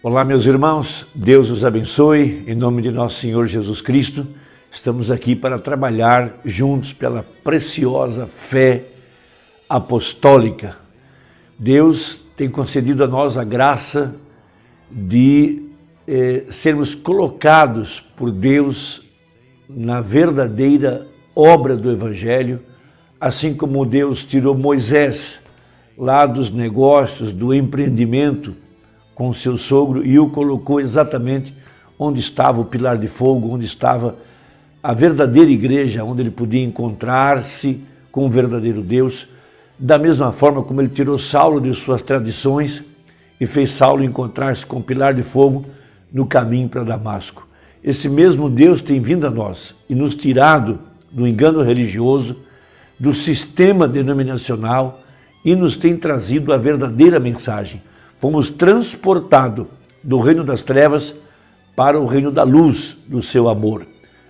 Olá, meus irmãos, Deus os abençoe, em nome de nosso Senhor Jesus Cristo. Estamos aqui para trabalhar juntos pela preciosa fé apostólica. Deus tem concedido a nós a graça de sermos colocados por Deus na verdadeira obra do Evangelho, assim como Deus tirou Moisés lá dos negócios, do empreendimento com seu sogro e o colocou exatamente onde estava o pilar de fogo, onde estava a verdadeira igreja, onde ele podia encontrar-se com o verdadeiro Deus, da mesma forma como ele tirou Saulo de suas tradições e fez Saulo encontrar-se com o pilar de fogo no caminho para Damasco. Esse mesmo Deus tem vindo a nós e nos tirado do engano religioso, do sistema denominacional e nos tem trazido a verdadeira mensagem. Fomos transportados do reino das trevas para o reino da luz do seu amor.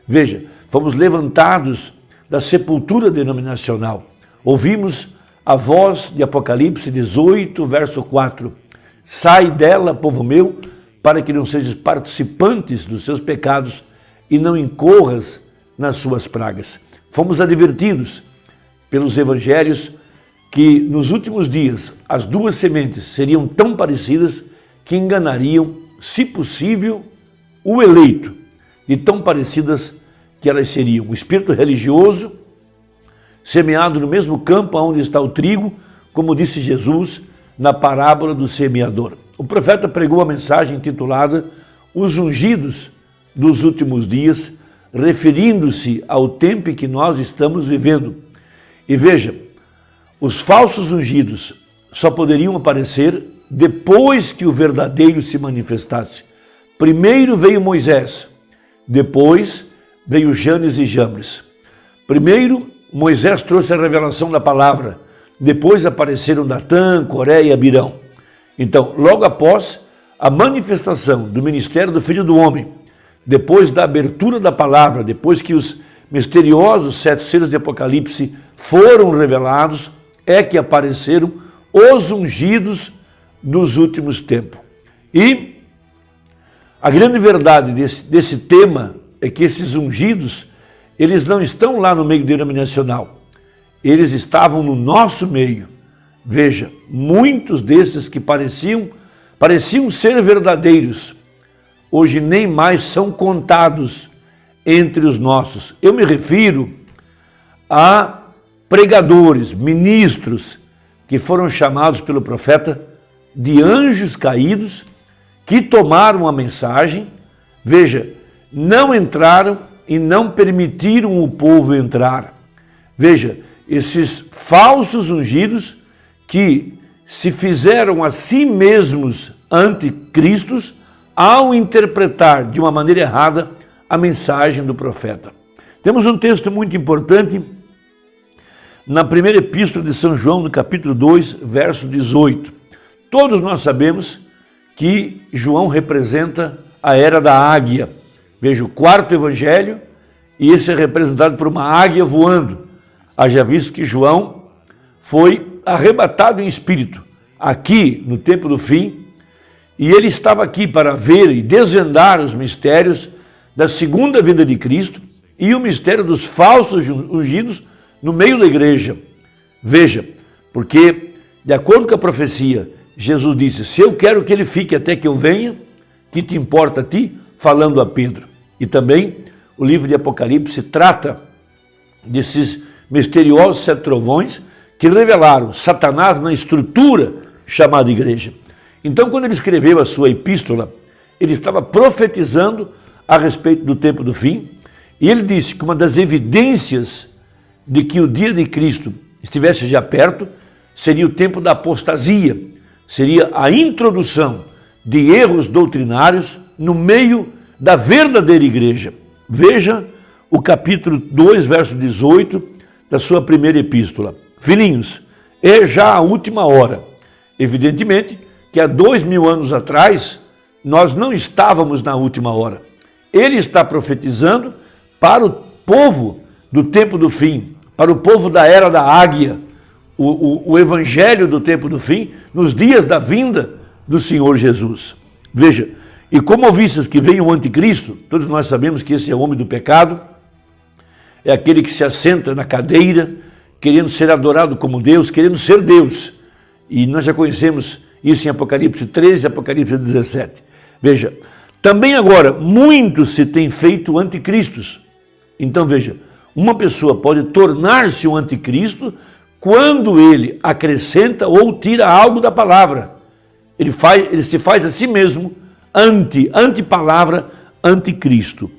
Veja, fomos levantados da sepultura denominacional. Ouvimos a voz de Apocalipse 18, verso 4. Sai dela, povo meu, para que não sejas participantes dos seus pecados e não incorras nas suas pragas. Fomos advertidos pelos evangelhos que nos últimos dias as duas sementes seriam tão parecidas que enganariam, se possível, o eleito, de tão parecidas que elas seriam. O espírito religioso, semeado no mesmo campo onde está o trigo, como disse Jesus na parábola do semeador. O profeta pregou a mensagem intitulada Os Ungidos dos Últimos Dias, referindo-se ao tempo em que nós estamos vivendo. E veja, os falsos ungidos só poderiam aparecer depois que o verdadeiro se manifestasse. Primeiro veio Moisés, depois veio Janes e Jambres. Primeiro, Moisés trouxe a revelação da palavra, depois apareceram Datã, Coré e Abirão. Então, logo após a manifestação do ministério do Filho do Homem, depois da abertura da palavra, depois que os misteriosos 7 selos de Apocalipse foram revelados, é que apareceram os ungidos dos últimos tempos. E a grande verdade desse tema é que esses ungidos, eles não estão lá no meio denominacional, eles estavam no nosso meio. Veja, muitos desses que pareciam ser verdadeiros, hoje nem mais são contados entre os nossos. Eu me refiro a pregadores, ministros, que foram chamados pelo profeta de anjos caídos, que tomaram a mensagem, veja, não entraram e não permitiram o povo entrar. Veja, esses falsos ungidos que se fizeram a si mesmos anticristos ao interpretar de uma maneira errada a mensagem do profeta. Temos um texto muito importante na primeira epístola de São João, no capítulo 2, verso 18. Todos nós sabemos que João representa a era da águia. Veja, o quarto evangelho, e esse é representado por uma águia voando. Haja visto que João foi arrebatado em espírito, aqui no tempo do fim, e ele estava aqui para ver e desvendar os mistérios da segunda vinda de Cristo e o mistério dos falsos ungidos no meio da igreja. Veja, porque, de acordo com a profecia, Jesus disse, se eu quero que ele fique até que eu venha, que te importa a ti? Falando a Pedro. E também o livro de Apocalipse trata desses misteriosos 7 trovões que revelaram Satanás na estrutura chamada igreja. Então, quando ele escreveu a sua epístola, ele estava profetizando a respeito do tempo do fim, e ele disse que uma das evidências de que o dia de Cristo estivesse já perto, seria o tempo da apostasia, seria a introdução de erros doutrinários no meio da verdadeira igreja. Veja o capítulo 2, verso 18 da sua primeira epístola. Filhinhos, é já a última hora. Evidentemente que há 2000 anos atrás, nós não estávamos na última hora. Ele está profetizando para o povo do tempo do fim, para o povo da era da águia, o evangelho do tempo do fim, nos dias da vinda do Senhor Jesus. Veja, e como ouvistes que vem o anticristo, todos nós sabemos que esse é o homem do pecado, é aquele que se assenta na cadeira, querendo ser adorado como Deus, querendo ser Deus. E nós já conhecemos isso em Apocalipse 13 e Apocalipse 17. Veja, também agora, muitos se têm feito anticristos. Então veja, uma pessoa pode tornar-se um anticristo quando ele acrescenta ou tira algo da palavra. Ele se faz a si mesmo anti-palavra, anticristo.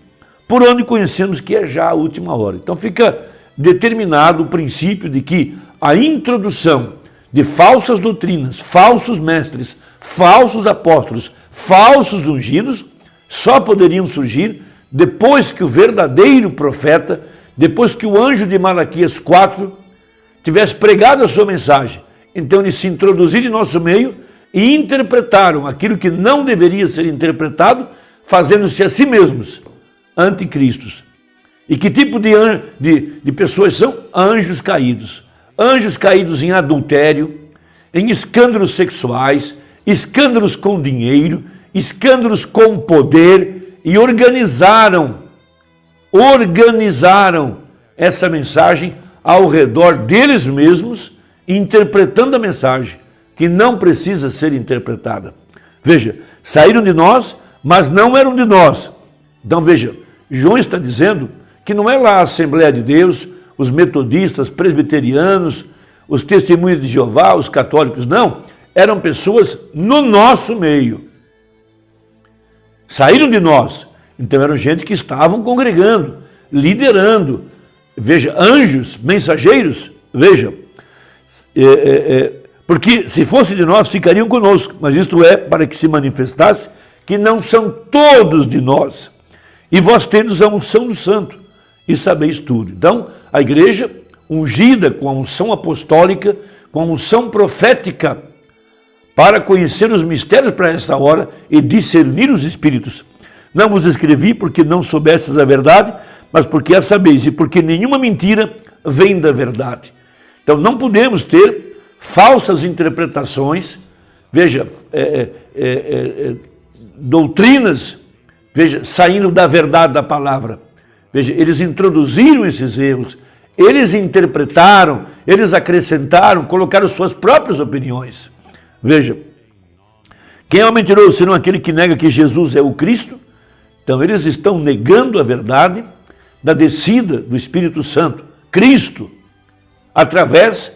Por onde conhecemos que é já a última hora. Então fica determinado o princípio de que a introdução de falsas doutrinas, falsos mestres, falsos apóstolos, falsos ungidos, só poderiam surgir depois que o verdadeiro profeta, depois que o anjo de Malaquias 4 tivesse pregado a sua mensagem. Então eles se introduziram em nosso meio e interpretaram aquilo que não deveria ser interpretado, fazendo-se a si mesmos anticristos. E que tipo de pessoas são? Anjos caídos. Anjos caídos em adultério, em escândalos sexuais, escândalos com dinheiro, escândalos com poder, e organizaram essa mensagem ao redor deles mesmos, interpretando a mensagem que não precisa ser interpretada. Veja, saíram de nós, mas não eram de nós. Então veja, João está dizendo que não é lá a Assembleia de Deus, os metodistas, presbiterianos, os testemunhas de Jeová, os católicos, não. Eram pessoas no nosso meio. Saíram de nós. Então eram gente que estavam congregando, liderando. Veja, anjos, mensageiros, veja. Porque se fosse de nós, ficariam conosco. Mas isto é para que se manifestasse que não são todos de nós. E vós tendes a unção do santo e sabeis tudo. Então, a igreja ungida com a unção apostólica, com a unção profética, para conhecer os mistérios para esta hora e discernir os espíritos. Não vos escrevi porque não soubestes a verdade, mas porque a sabeis, e porque nenhuma mentira vem da verdade. Então não podemos ter falsas interpretações, veja, doutrinas, veja, saindo da verdade da palavra. Veja, eles introduziram esses erros, eles interpretaram, eles acrescentaram, colocaram suas próprias opiniões. Veja, quem é o mentiroso senão aquele que nega que Jesus é o Cristo? Então eles estão negando a verdade da descida do Espírito Santo, Cristo, através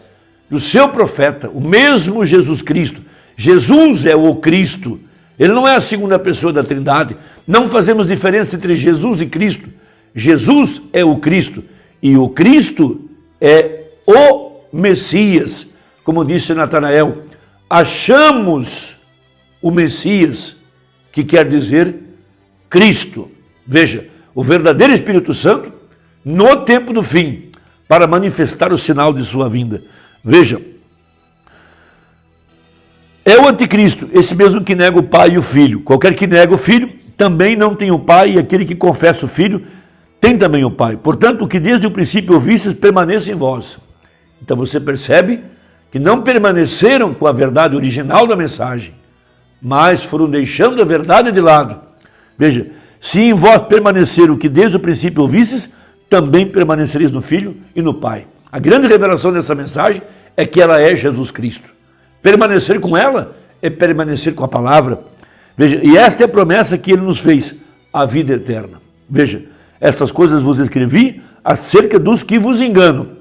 do seu profeta, o mesmo Jesus Cristo. Jesus é o Cristo, ele não é a segunda pessoa da Trindade. Não fazemos diferença entre Jesus e Cristo. Jesus é o Cristo e o Cristo é o Messias, como disse Natanael. Achamos o Messias, que quer dizer Cristo. Veja, o verdadeiro Espírito Santo no tempo do fim, para manifestar o sinal de sua vinda. Veja, é o anticristo, esse mesmo que nega o Pai e o Filho. Qualquer que nega o Filho também não tem o Pai, e aquele que confessa o Filho tem também o Pai. Portanto, o que desde o princípio ouvistes permaneça em vós. Então você percebe que não permaneceram com a verdade original da mensagem, mas foram deixando a verdade de lado. Veja, se em vós permanecer o que desde o princípio ouvistes, também permanecereis no Filho e no Pai. A grande revelação dessa mensagem é que ela é Jesus Cristo. Permanecer com ela é permanecer com a palavra. Veja, e esta é a promessa que ele nos fez, a vida eterna. Veja, estas coisas vos escrevi acerca dos que vos enganam.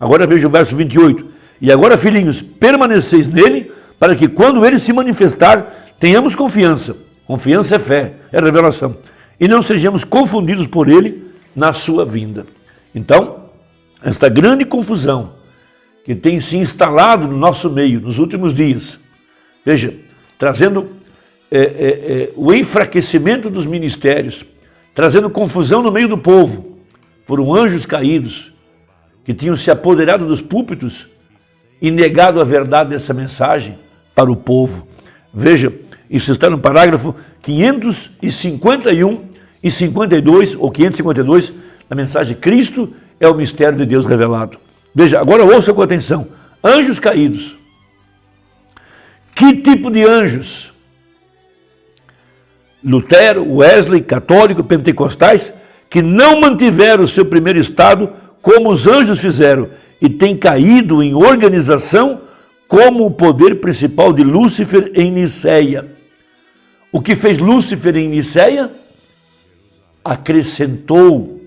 Agora veja o verso 28. E agora, filhinhos, permaneceis nele, para que quando ele se manifestar, tenhamos confiança. Confiança é fé, é revelação. E não sejamos confundidos por ele na sua vinda. Então, esta grande confusão que tem se instalado no nosso meio nos últimos dias, veja, trazendo o enfraquecimento dos ministérios, trazendo confusão no meio do povo. Foram anjos caídos que tinham se apoderado dos púlpitos e negado a verdade dessa mensagem para o povo. Veja, isso está no parágrafo 551 e 52, ou 552, na mensagem Cristo é o mistério de Deus revelado. Veja, agora ouça com atenção. Anjos caídos. Que tipo de anjos? Lutero, Wesley, católico, pentecostais, que não mantiveram o seu primeiro estado como os anjos fizeram e têm caído em organização como o poder principal de Lúcifer em Niceia. O que fez Lúcifer em Niceia? Acrescentou,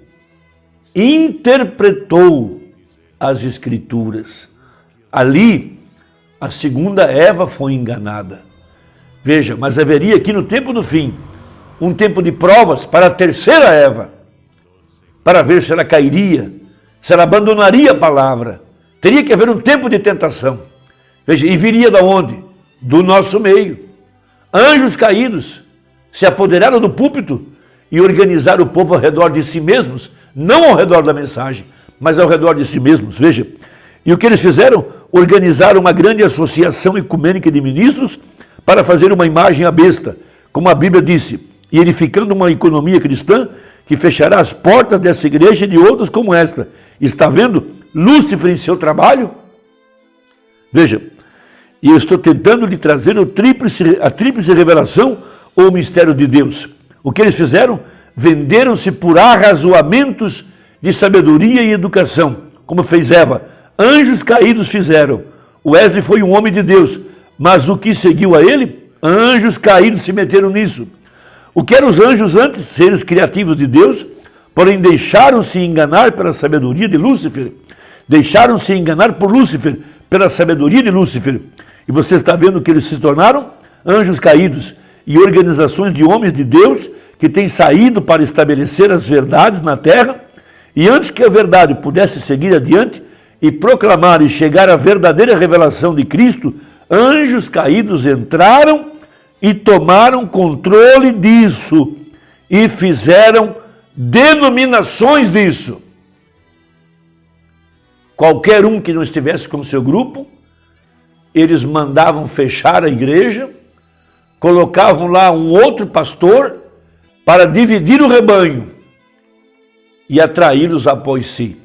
interpretou as Escrituras. Ali, a segunda Eva foi enganada. Veja, mas haveria aqui no tempo do fim, um tempo de provas para a terceira Eva, para ver se ela cairia, se ela abandonaria a palavra. Teria que haver um tempo de tentação. Veja, e viria de onde? Do nosso meio. Anjos caídos se apoderaram do púlpito e organizaram o povo ao redor de si mesmos, não ao redor da mensagem, mas ao redor de si mesmos. Veja, e o que eles fizeram? Organizaram uma grande associação ecumênica de ministros para fazer uma imagem à besta, como a Bíblia disse, e edificando uma economia cristã que fechará as portas dessa igreja e de outras como esta. Está vendo Lúcifer em seu trabalho? Veja, e eu estou tentando lhe trazer a tríplice revelação ou o mistério de Deus. O que eles fizeram? Venderam-se por arrazoamentos de sabedoria e educação, como fez Eva. Anjos caídos fizeram. Wesley foi um homem de Deus, mas o que seguiu a ele? Anjos caídos se meteram nisso. O que eram os anjos antes? Seres criativos de Deus, porém deixaram-se enganar pela sabedoria de Lúcifer. Deixaram-se enganar por Lúcifer, pela sabedoria de Lúcifer. E você está vendo que eles se tornaram anjos caídos e organizações de homens de Deus que têm saído para estabelecer as verdades na terra. E antes que a verdade pudesse seguir adiante e proclamar e chegar à verdadeira revelação de Cristo, anjos caídos entraram e tomaram controle disso e fizeram denominações disso. Qualquer um que não estivesse com o seu grupo, eles mandavam fechar a igreja, colocavam lá um outro pastor para dividir o rebanho e atraí-los após si.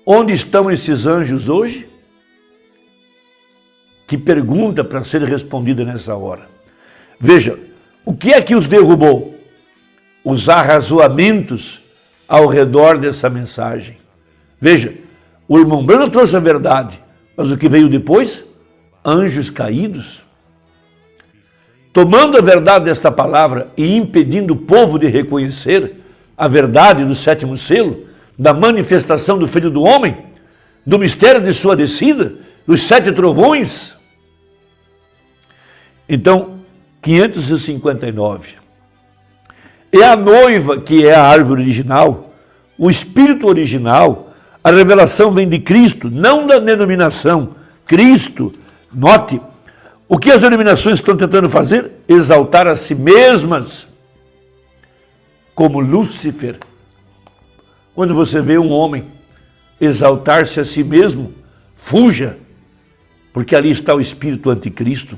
Onde estão esses anjos hoje? Que pergunta para ser respondida nessa hora. Veja, o que é que os derrubou? Os arrazoamentos ao redor dessa mensagem. Veja, o irmão Branham trouxe a verdade, mas o que veio depois? Anjos caídos. Tomando a verdade desta palavra e impedindo o povo de reconhecer a verdade do sétimo selo, da manifestação do Filho do Homem, do mistério de sua descida, dos 7 trovões. Então, 559. É a noiva que é a árvore original, o espírito original. A revelação vem de Cristo, não da denominação. Cristo, note, o que as denominações estão tentando fazer? Exaltar a si mesmas, como Lúcifer. Quando você vê um homem exaltar-se a si mesmo, fuja, porque ali está o espírito anticristo.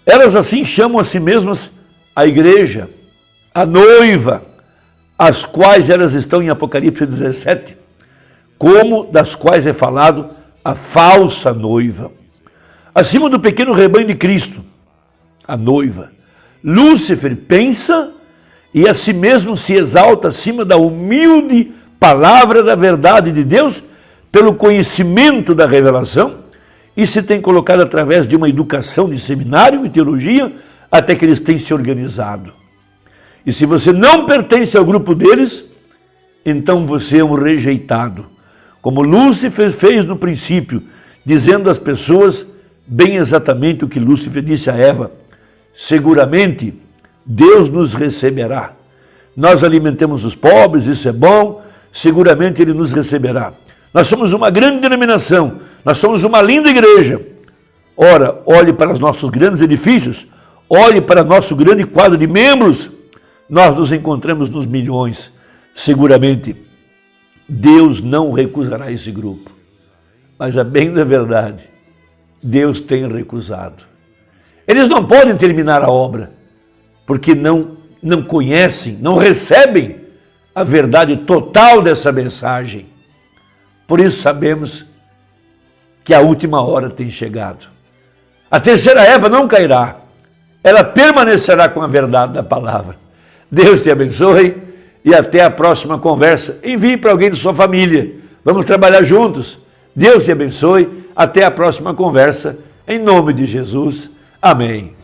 Elas assim chamam a si mesmas a igreja, a noiva, as quais elas estão em Apocalipse 17, como das quais é falado a falsa noiva. Acima do pequeno rebanho de Cristo, a noiva, Lúcifer pensa e a si mesmo se exalta acima da humilde palavra da verdade de Deus, pelo conhecimento da revelação, e se tem colocado através de uma educação de seminário e teologia, até que eles têm se organizado. E se você não pertence ao grupo deles, então você é um rejeitado. Como Lúcifer fez no princípio, dizendo às pessoas bem exatamente o que Lúcifer disse a Eva: seguramente Deus nos receberá. Nós alimentamos os pobres, isso é bom, seguramente Ele nos receberá. Nós somos uma grande denominação, nós somos uma linda igreja. Ora, olhe para os nossos grandes edifícios, olhe para nosso grande quadro de membros, nós nos encontramos nos milhões. Seguramente, Deus não recusará esse grupo. Mas a bem da verdade, Deus tem recusado. Eles não podem terminar a obra, porque não conhecem, não recebem a verdade total dessa mensagem. Por isso sabemos que a última hora tem chegado. A terceira Eva não cairá. ela permanecerá com a verdade da palavra. Deus te abençoe e até a próxima conversa. Envie para alguém de sua família. Vamos trabalhar juntos. Deus te abençoe. Até a próxima conversa. Em nome de Jesus. Amém.